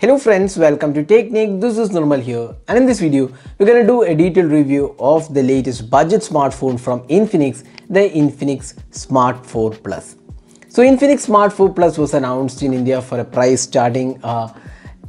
Hello friends, welcome to Technique. This is Normal here, and in this video we're going to do a detailed review of the latest budget smartphone from Infinix, the Infinix Smart 4 Plus. So Infinix Smart 4 Plus was announced in India for a price starting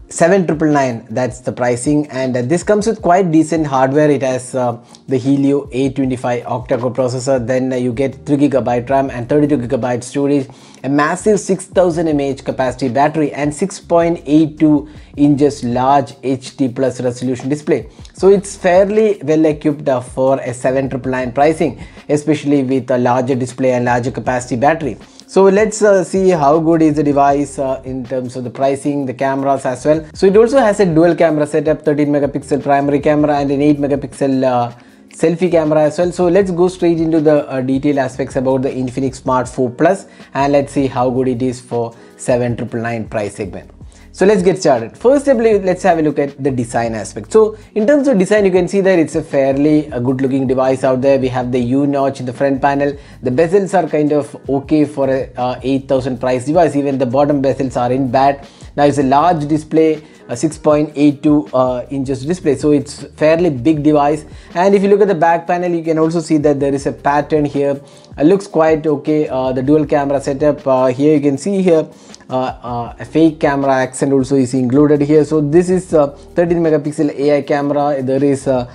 7,999. That's the pricing, and this comes with quite decent hardware. It has the Helio A25 octa-core processor. Then you get 3GB RAM and 32GB storage, a massive 6000 mAh capacity battery, and 6.82 inches large HD plus resolution display. So it's fairly well equipped for a 7,999 pricing, especially with a larger display and larger capacity battery. So let's see how good is the device in terms of the pricing, the cameras as well. So it also has a dual camera setup, 13 megapixel primary camera and an 8 megapixel selfie camera as well. So let's go straight into the detailed aspects about the Infinix Smart 4 Plus, and let's see how good it is for 7,999 price segment. So let's get started. First, let's have a look at the design aspect. So in terms of design, you can see that it's a fairly good looking device out there. We have the U notch in the front panel. The bezels are kind of okay for a 8,000 price device. Even the bottom bezels are in bad. Now it's a large display, a 6.82 inches display, so it's fairly big device. And if you look at the back panel, you can also see that there is a pattern here. It looks quite okay. The dual camera setup, here you can see here a fake camera accent also is included here. So this is 13 megapixel AI camera. There is a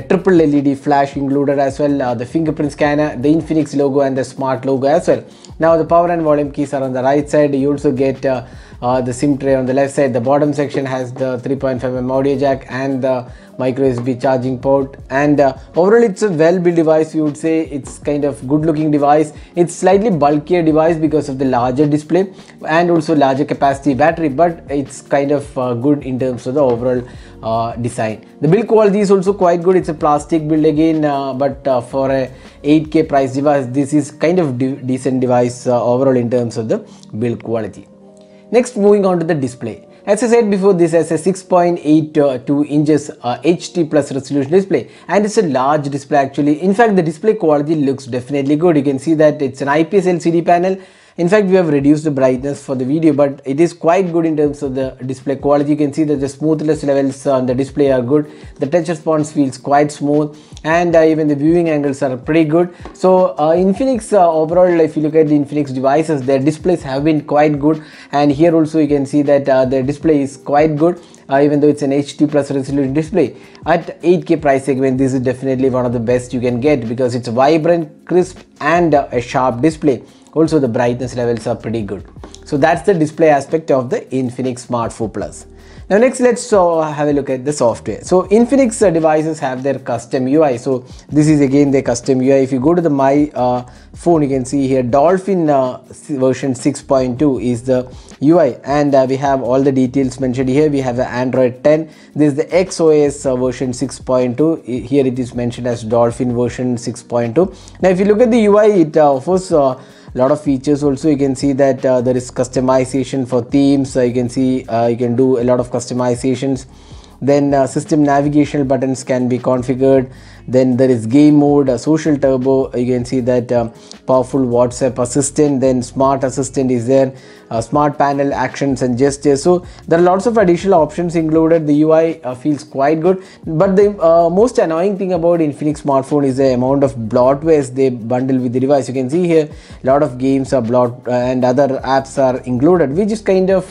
triple LED flash included as well, the fingerprint scanner, the Infinix logo and the Smart logo as well. Now the power and volume keys are on the right side. You also get the SIM tray on the left side. The bottom section has the 3.5mm audio jack and the micro USB charging port, and overall it's a well built device. You would say it's kind of good looking device. It's slightly bulkier device because of the larger display and also larger capacity battery, but it's kind of good in terms of the overall design. The build quality is also quite good. It's a plastic build again, but for a 8K price device, this is kind of decent device overall in terms of the build quality. Next, moving on to the display. As I said before, this has a 6.82 inches HD plus resolution display, and it's a large display actually. In fact, the display quality looks definitely good. You can see that it's an IPS LCD panel. In fact, we have reduced the brightness for the video, but it is quite good in terms of the display quality. You can see that the smoothness levels on the display are good. The touch response feels quite smooth, and even the viewing angles are pretty good. So Infinix overall, if you look at the Infinix devices, their displays have been quite good, and here also you can see that the display is quite good. Even though it's an HD plus resolution display at 8K price segment, this is definitely one of the best you can get because it's vibrant, crisp, and a sharp display. Also the brightness levels are pretty good. So that's the display aspect of the Infinix Smart 4 Plus. Now next, let's have a look at the software. So Infinix devices have their custom UI. So this is again the custom UI. If you go to the My phone, you can see here Dolphin version 6.2 is the UI, and we have all the details mentioned here. We have the Android 10. This is the XOS version 6.2. Here it is mentioned as Dolphin version 6.2. Now if you look at the UI, it offers lot of features. Also you can see that there is customization for themes. You can see you can do a lot of customizations. Then system navigational buttons can be configured. Then there is game mode, social turbo. You can see that powerful WhatsApp assistant. Then smart assistant is there, smart panel actions and gestures. So there are lots of additional options included. The UI feels quite good, but the most annoying thing about Infinix smartphone is the amount of bloatware they bundle with the device. You can see here a lot of games are bloat and other apps are included, which is kind of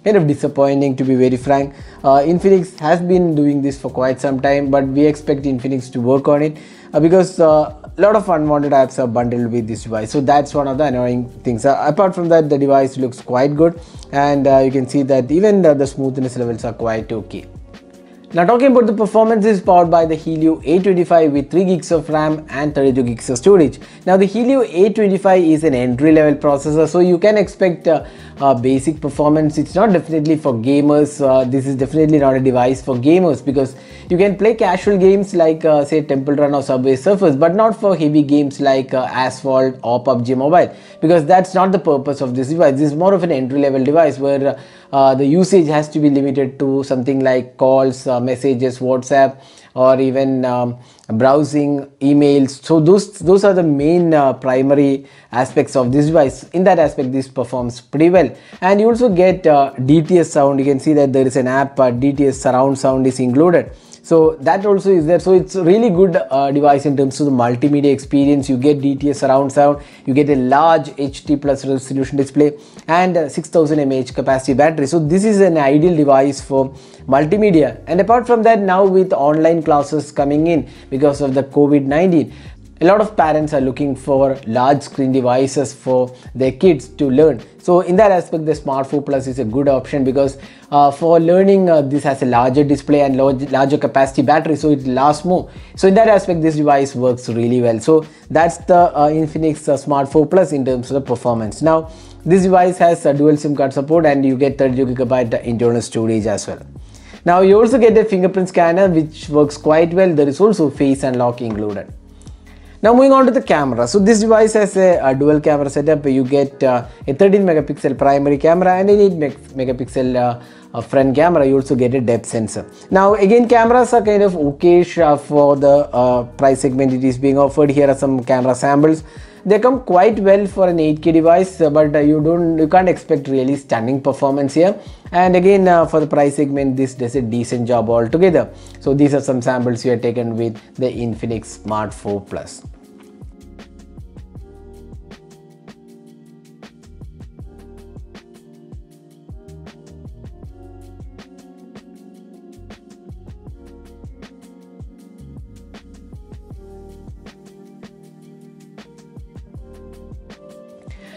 disappointing, to be very frank. Infinix has been doing this for quite some time, but we expect Infinix to work on it because a lot of unwanted apps are bundled with this device. So that's one of the annoying things. Apart from that, the device looks quite good, and you can see that even the smoothness levels are quite okay. Now talking about the performance, is powered by the Helio A25 with 3 gigs of RAM and 32 gigs of storage. Now the Helio A25 is an entry-level processor, so you can expect basic performance. It's not definitely for gamers. This is definitely not a device for gamers because you can play casual games like say Temple Run or Subway Surfers, but not for heavy games like Asphalt or PUBG Mobile, because that's not the purpose of this device. This is more of an entry-level device where the usage has to be limited to something like calls, messages, WhatsApp, or even browsing emails. So those are the main primary aspects of this device. In that aspect, this performs pretty well. And you also get DTS sound. You can see that there is an app, DTS surround sound is included. So that also is there. So it's a really good device in terms of the multimedia experience. You get DTS surround sound, you get a large HD plus resolution display, and 6000 mAh capacity battery. So this is an ideal device for multimedia. And apart from that, now with online classes coming in because of the COVID-19, a lot of parents are looking for large screen devices for their kids to learn. So in that aspect, the Smart 4 Plus is a good option because for learning, this has a larger display and larger capacity battery, so it lasts more. So in that aspect, this device works really well. So that's the Infinix Smart 4 Plus in terms of the performance. Now, this device has dual SIM card support, and you get 32GB internal storage as well. Now you also get a fingerprint scanner which works quite well. There is also face unlock included. Now moving on to the camera. So this device has a dual camera setup. You get a 13 megapixel primary camera and an 8 megapixel front camera. You also get a depth sensor. Now again, cameras are kind of okayish for the price segment it is being offered. Here are some camera samples. They come quite well for an 8K device, but you can't expect really stunning performance here. And again, for the price segment, this does a decent job altogether. So these are some samples we have taken with the Infinix Smart 4 Plus.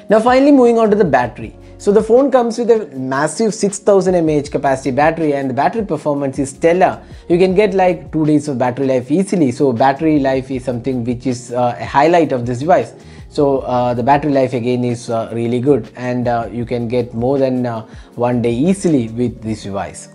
Now finally, moving on to the battery. So the phone comes with a massive 6000 mAh capacity battery, and the battery performance is stellar. You can get like 2 days of battery life easily. So battery life is something which is a highlight of this device. So the battery life again is really good, and you can get more than 1 day easily with this device.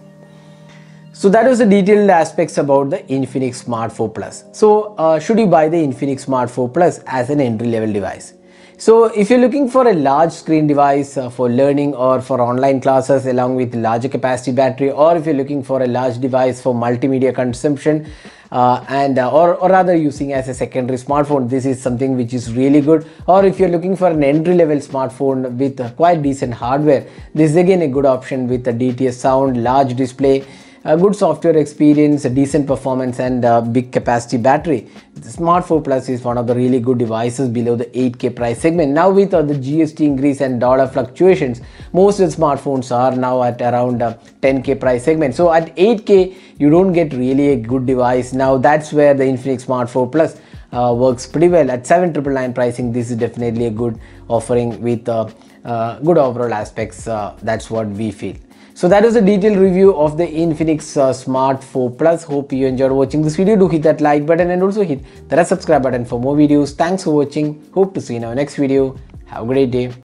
So that was the detailed aspects about the Infinix Smart 4 Plus. So should you buy the Infinix Smart 4 Plus as an entry-level device? So if you're looking for a large screen device for learning or for online classes along with larger capacity battery, or if you're looking for a large device for multimedia consumption or rather using as a secondary smartphone, this is something which is really good. Or if you're looking for an entry-level smartphone with quite decent hardware, this is again a good option with a DTS sound, large display, a good software experience, a decent performance, and a big capacity battery. The Smart 4 Plus is one of the really good devices below the 8K price segment. Now with the GST increase and dollar fluctuations, most of the smartphones are now at around 10K price segment. So at 8K, you don't get really a good device. Now that's where the Infinix Smart 4 Plus works pretty well. At 7,999 pricing, this is definitely a good offering with good overall aspects. That's what we feel. So that is a detailed review of the Infinix Smart 4 Plus. Hope you enjoyed watching this video. Do hit that like button and also hit the subscribe button for more videos. Thanks for watching. Hope to see you in our next video. Have a great day.